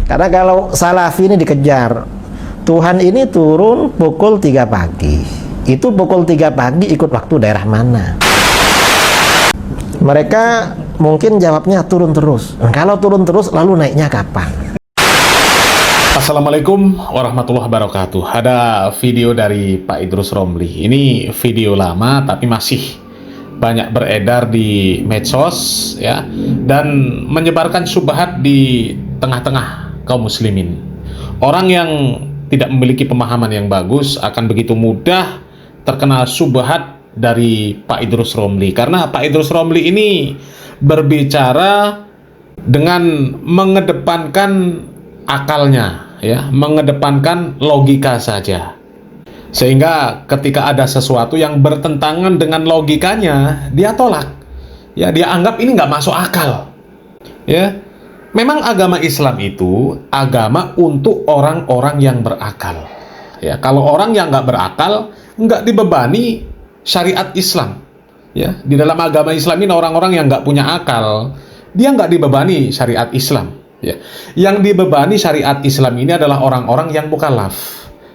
Karena kalau Salafi ini dikejar, Tuhan ini turun pukul 3 pagi. Itu pukul 3 pagi ikut waktu daerah mana? Mereka mungkin jawabnya turun terus. Kalau turun terus, lalu naiknya kapan? Assalamualaikum warahmatullahi wabarakatuh. Ada video dari Pak Idrus Romli. Ini video lama tapi masih banyak beredar di medsos ya, dan menyebarkan syubhat di tengah-tengah kaum muslimin. Orang yang tidak memiliki pemahaman yang bagus akan begitu mudah terkena syubhat dari Pak Idrus Romli, karena Pak Idrus Romli ini berbicara dengan mengedepankan akalnya ya, mengedepankan logika saja, sehingga ketika ada sesuatu yang bertentangan dengan logikanya, dia tolak ya, dia anggap ini nggak masuk akal ya. Memang agama Islam itu agama untuk orang-orang yang berakal ya. Kalau orang yang nggak berakal, nggak dibebani syariat Islam ya. Di dalam agama Islam ini orang-orang yang nggak punya akal, dia nggak dibebani syariat Islam ya. Yang dibebani syariat Islam ini adalah orang-orang yang mukallaf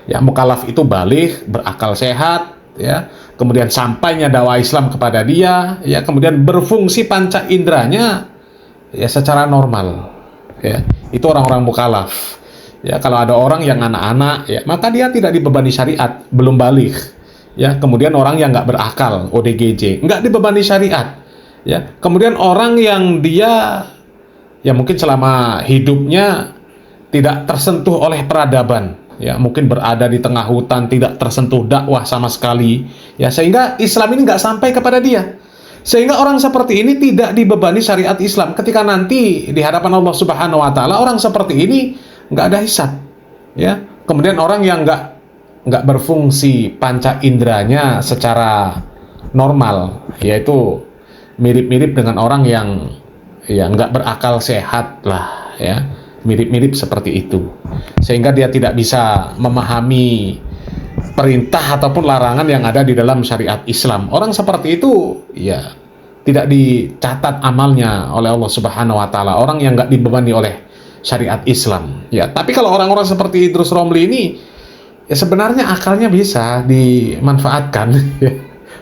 ya. Mukallaf itu baligh, berakal sehat ya, kemudian sampainya dakwah Islam kepada dia ya, kemudian berfungsi panca inderanya ya secara normal ya. Itu orang-orang mukallaf ya. Kalau ada orang yang anak-anak ya, maka dia tidak dibebani syariat, belum baligh ya. Kemudian orang yang nggak berakal, ODGJ, nggak dibebani syariat ya. Kemudian orang yang dia ya mungkin selama hidupnya tidak tersentuh oleh peradaban ya, mungkin berada di tengah hutan, tidak tersentuh dakwah sama sekali ya, sehingga Islam ini nggak sampai kepada dia. Sehingga orang seperti ini tidak dibebani syariat Islam. Ketika nanti di hadapan Allah Subhanahu wa Ta'ala, orang seperti ini nggak ada hisab ya. Kemudian orang yang nggak berfungsi panca inderanya secara normal, yaitu mirip-mirip dengan orang yang ya nggak berakal sehat lah ya, mirip-mirip seperti itu, sehingga dia tidak bisa memahami perintah ataupun larangan yang ada di dalam syariat Islam. Orang seperti itu ya tidak dicatat amalnya oleh Allah Subhanahu wa Ta'ala, orang yang nggak dibebani oleh syariat Islam ya. Tapi kalau orang-orang seperti Idrus Romli ini ya, sebenarnya akalnya bisa dimanfaatkan ya.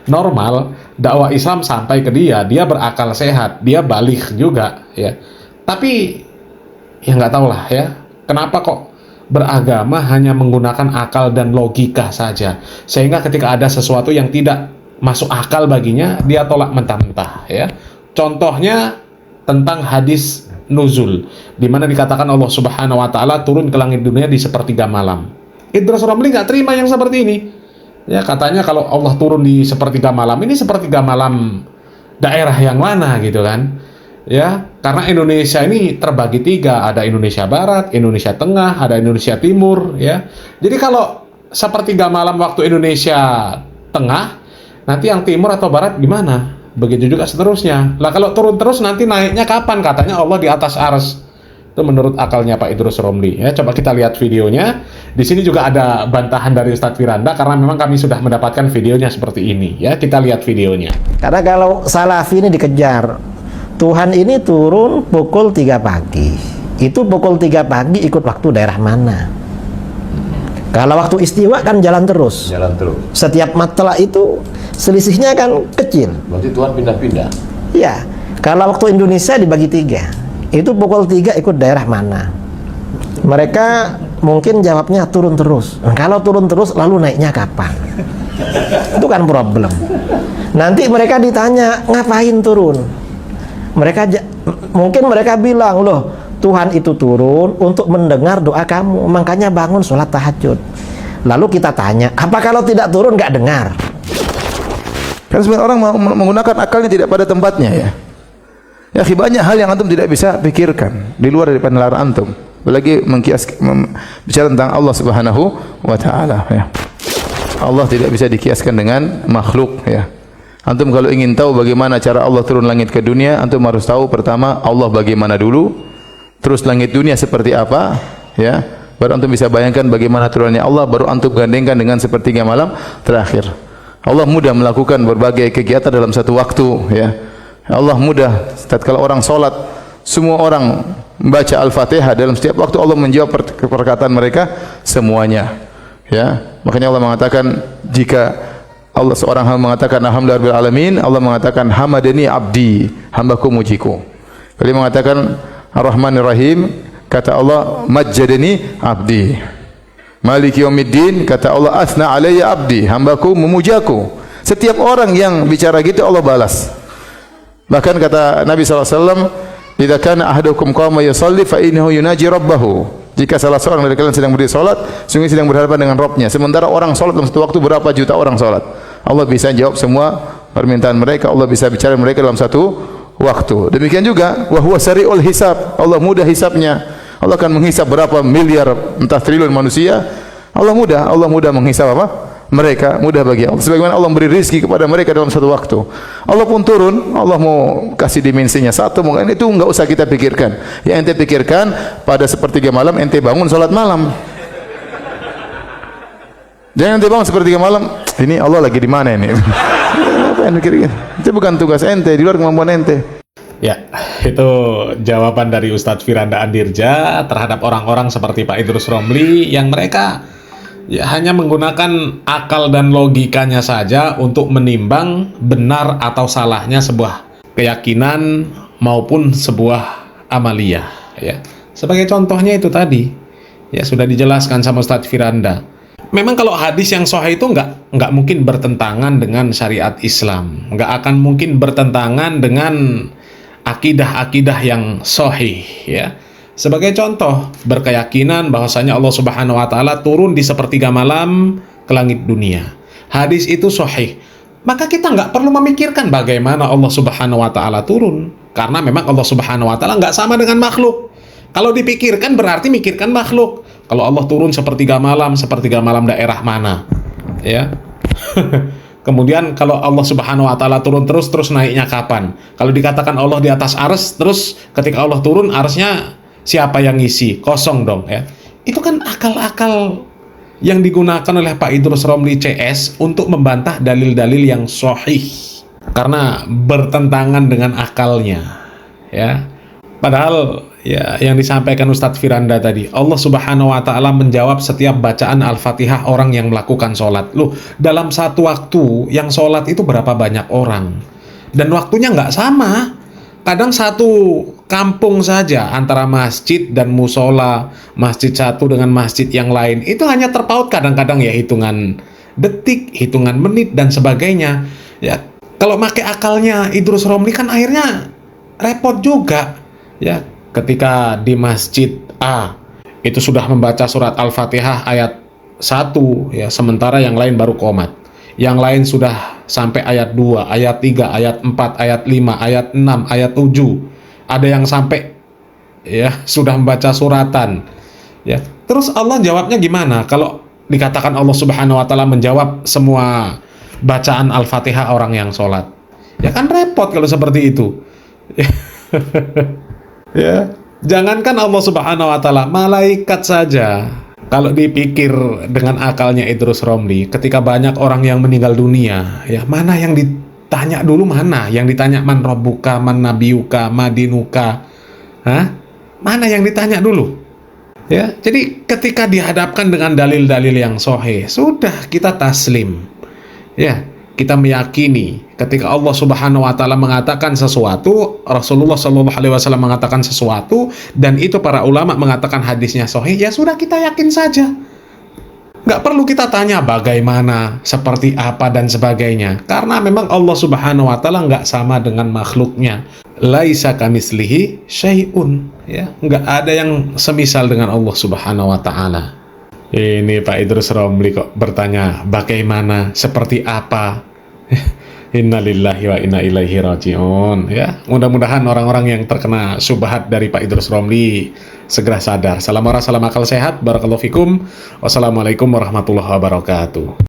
Normal, dakwah Islam sampai ke dia, dia berakal sehat, dia baligh juga ya. Tapi ya nggak tahu lah ya, kenapa kok beragama hanya menggunakan akal dan logika saja, sehingga ketika ada sesuatu yang tidak masuk akal baginya, dia tolak mentah-mentah ya. Contohnya tentang hadis nuzul, di mana dikatakan Allah Subhanahu wa Ta'ala turun ke langit dunia di sepertiga malam. Idrus Romli nggak terima yang seperti ini ya. Katanya kalau Allah turun di sepertiga malam, ini sepertiga malam daerah yang mana gitu kan ya, karena Indonesia ini terbagi 3, ada Indonesia Barat, Indonesia Tengah, ada Indonesia Timur ya. Jadi kalau sepertiga malam waktu Indonesia Tengah, nanti yang Timur atau Barat gimana? Begitu juga seterusnya. Lah kalau turun terus nanti naiknya kapan? Katanya Allah di atas arsy. Itu menurut akalnya Pak Idrus Romli ya. Coba kita lihat videonya. Di sini juga ada bantahan dari Ustadz Firanda, karena memang kami sudah mendapatkan videonya seperti ini ya. Kita lihat videonya. Karena kalau Salafi ini dikejar, Tuhan ini turun pukul 3 pagi. Itu pukul 3 pagi ikut waktu daerah mana? Kalau waktu istiwa kan jalan terus. Jalan terus. Setiap matla itu selisihnya kan kecil. Berarti Tuhan pindah-pindah. Ya, kalau waktu Indonesia dibagi 3, itu pukul 3 ikut daerah mana? Mereka mungkin jawabnya turun terus. Kalau turun terus, lalu naiknya kapan? Itu kan problem. Nanti mereka ditanya, ngapain turun? Mungkin mereka bilang, loh, Tuhan itu turun untuk mendengar doa kamu, makanya bangun sholat tahajud. Lalu kita tanya, apa kalau tidak turun nggak dengar? Kan sebenarnya orang menggunakan akalnya tidak pada tempatnya ya. Ya, banyak hal yang antum tidak bisa pikirkan di luar dari nalar antum. Apalagi bicara tentang Allah Subhanahu wa Ta'ala ya. Allah tidak bisa dikiaskan dengan makhluk ya. Antum kalau ingin tahu bagaimana cara Allah turun langit ke dunia, antum harus tahu pertama Allah bagaimana dulu, terus langit dunia seperti apa ya. Baru antum bisa bayangkan bagaimana turunnya Allah, baru antum gandengkan dengan sepertiga malam terakhir. Allah mudah melakukan berbagai kegiatan dalam satu waktu ya. Allah mudah tatkala orang salat, semua orang membaca Al-Fatihah dalam setiap waktu, Allah menjawab perkataan mereka semuanya. Ya, makanya Allah mengatakan, jika Allah seorang hamba mengatakan alhamdulillahirabbil alamin, Allah mengatakan hamadani abdi, hambaku mujiku. Kalau mengatakan Ar-Rahmanir Rahim, kata Allah majjadani abdi. Maliki yaumiddin, kata Allah asna alayya abdi, hambaku memujaku. Setiap orang yang bicara gitu Allah balas. Bahkan kata Nabi SAW, idza kana ahadukum qama yusalli fa innahu yunaji rabbahu. Jika salah seorang dari kalian sedang berdiri salat, sungguh sedang berhadapan dengan Rabbnya. Sementara orang salat dalam satu waktu berapa juta orang salat. Allah bisa jawab semua permintaan mereka, Allah bisa bicara mereka dalam satu waktu. Demikian juga wa huwa sari'ul hisab. Allah mudah hisabnya. Allah akan menghisab berapa miliar entah triliun manusia. Allah mudah menghisab apa? Mereka, mudah bagi Allah. Sebagaimana Allah memberi rezeki kepada mereka dalam satu waktu. Allah pun turun, Allah mau kasih dimensinya satu, mungkin itu enggak usah kita pikirkan. Yang ente pikirkan pada sepertiga malam ente bangun salat malam. Jangan ente bangun sepertiga malam, ini Allah lagi di mana ini? Apa yang pikirkan? Itu bukan tugas ente, di luar kemampuan ente. Ya, itu jawaban dari Ustadz Firanda Andirja terhadap orang-orang seperti Pak Idrus Romli yang mereka ya hanya menggunakan akal dan logikanya saja untuk menimbang benar atau salahnya sebuah keyakinan maupun sebuah amaliyah. Ya, sebagai contohnya itu tadi, ya sudah dijelaskan sama Ustadz Firanda. Memang kalau hadis yang sahih itu nggak mungkin bertentangan dengan syariat Islam, nggak akan mungkin bertentangan dengan akidah-akidah yang sahih, ya. Sebagai contoh, berkeyakinan bahwasanya Allah Subhanahu wa taala turun di sepertiga malam ke langit dunia. Hadis itu sahih. Maka kita nggak perlu memikirkan bagaimana Allah Subhanahu wa taala turun, karena memang Allah Subhanahu wa taala nggak sama dengan makhluk. Kalau dipikirkan berarti mikirkan makhluk. Kalau Allah turun sepertiga malam daerah mana? Ya. Kemudian kalau Allah Subhanahu wa taala turun terus naiknya kapan? Kalau dikatakan Allah di atas arsy, terus ketika Allah turun arsy-nya siapa yang ngisi? Kosong dong, ya. Itu kan akal-akal yang digunakan oleh Pak Idrus Romli CS untuk membantah dalil-dalil yang sahih karena bertentangan dengan akalnya, ya. Padahal ya yang disampaikan Ustadz Firanda tadi, Allah Subhanahu wa taala menjawab setiap bacaan Al-Fatihah orang yang melakukan sholat. Loh, dalam satu waktu yang sholat itu berapa banyak orang? Dan waktunya nggak sama. Kadang satu kampung saja antara masjid dan musola, masjid satu dengan masjid yang lain, itu hanya terpaut kadang-kadang ya hitungan detik, hitungan menit dan sebagainya. Ya, kalau pakai akalnya Idrus Romli kan akhirnya repot juga. Ya, ketika di masjid A itu sudah membaca surat Al-Fatihah ayat 1 ya, sementara yang lain baru qomat. Yang lain sudah sampai ayat 2, ayat 3, ayat 4, ayat 5, ayat 6, ayat 7. Ada yang sampai ya sudah membaca suratan. Ya. Terus Allah jawabnya gimana? Kalau dikatakan Allah Subhanahu wa taala menjawab semua bacaan Al-Fatihah orang yang sholat. Ya kan repot kalau seperti itu. Ya, jangankan Allah Subhanahu wa taala, malaikat saja kalau dipikir dengan akalnya Idrus Romli, ketika banyak orang yang meninggal dunia, ya mana yang ditanya dulu, mana yang ditanya man rabbuka, man nabiyuka, madinuka, mana yang ditanya dulu? Ya, jadi ketika dihadapkan dengan dalil-dalil yang sahih, sudah kita taslim. Ya, kita meyakini ketika Allah Subhanahu wa taala mengatakan sesuatu, Rasulullah Shallallahu alaihi wasallam mengatakan sesuatu, dan itu para ulama mengatakan hadisnya sahih, ya sudah kita yakin saja. Nggak perlu kita tanya bagaimana, seperti apa dan sebagainya, karena memang Allah Subhanahu wa taala nggak sama dengan makhluknya. Laisa kamitslihi syai'un, ya, nggak ada yang semisal dengan Allah Subhanahu wa taala. Ini Pak Idrus Romli kok bertanya bagaimana, seperti apa. Innalillahi wa inna ilaihi raji'un. Ya, mudah-mudahan orang-orang yang terkena syubhat dari Pak Idrus Romli segera sadar. Salam akal sehat. Barakallahu fikum. Wassalamualaikum warahmatullahi wabarakatuh.